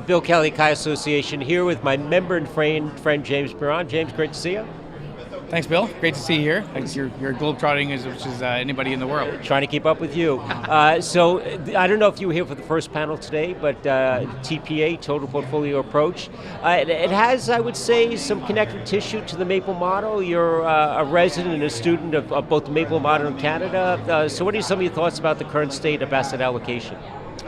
Bill Kelly, CAIA Association, here with my member and friend James Burron. James, great to see you. Thanks, Bill. Great to see you here. You're globetrotting as much as anybody in the world. Trying to keep up with you. So I don't know if you were here for the first panel today, but TPA, Total Portfolio Approach, it has, I would say, some connective tissue to the Maple model. You're a resident and a student of both the Maple model and Canada. So what are some of your thoughts about the current state of asset allocation?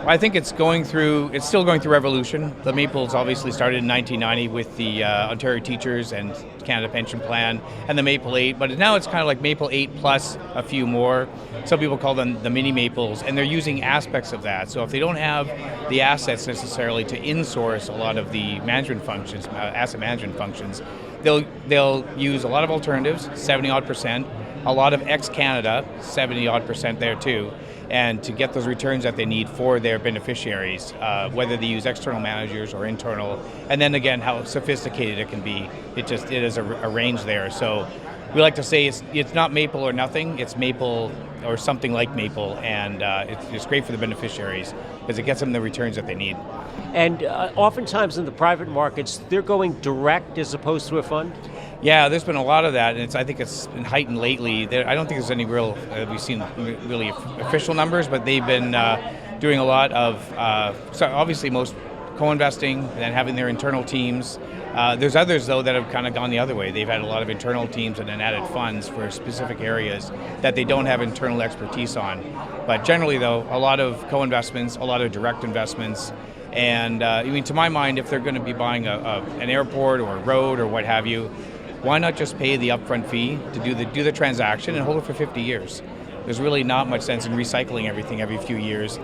I think it's still going through evolution. The Maples obviously started in 1990 with the Ontario Teachers and Canada Pension Plan and the Maple 8, but now it's kind of like Maple 8 plus a few more. Some people call them the mini Maples, and they're using aspects of that. So if they don't have the assets necessarily to insource a lot of the management functions, asset management functions, they'll use a lot of alternatives, 70-odd%, a lot of ex-Canada, 70-odd% there too, and to get those returns that they need for their beneficiaries, whether they use external managers or internal, and then again, how sophisticated it can be. It is a range there. So we like to say it's not Maple or nothing, it's Maple or something like Maple, and it's great for the beneficiaries because it gets them the returns that they need. And oftentimes in the private markets, they're going direct as opposed to a fund? Yeah, there's been a lot of that, and I think it's been heightened lately. I don't think there's any we've seen really official numbers, but they've been doing a lot of, so obviously most co-investing and then having their internal teams. There's others, though, that have kind of gone the other way. They've had a lot of internal teams and then added funds for specific areas that they don't have internal expertise on. But generally, though, a lot of co-investments, a lot of direct investments. And I mean, to my mind, if they're going to be buying an airport or a road or what have you, why not just pay the upfront fee to do the transaction and hold it for 50 years? There's really not much sense in recycling everything every few years.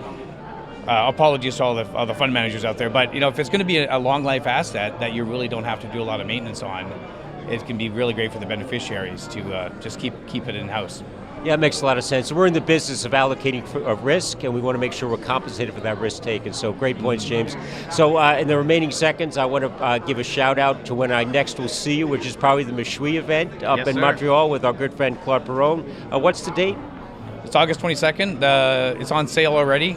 Apologies to all the fund managers out there, but if it's going to be a long life asset that you really don't have to do a lot of maintenance on, it can be really great for the beneficiaries to just keep it in house. Yeah, it makes a lot of sense. We're in the business of allocating a risk, and we want to make sure we're compensated for that risk taken. So great points, James. So in the remaining seconds, I want to give a shout out to when I next will see you, which is probably the Mishui event up in Montreal with our good friend Claude Perron. What's the date? It's August 22nd. It's on sale already.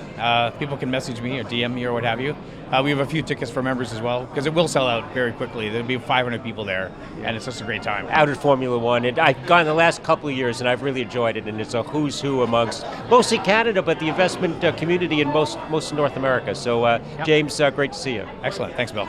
People can message me or DM me or what have you. We have a few tickets for members as well, because it will sell out very quickly. There'll be 500 people there, and it's just a great time. Out at Formula One, and I've gone the last couple of years, and I've really enjoyed it, and it's a who's who amongst mostly Canada, but the investment community in most of North America. So, James, great to see you. Excellent. Thanks, Bill.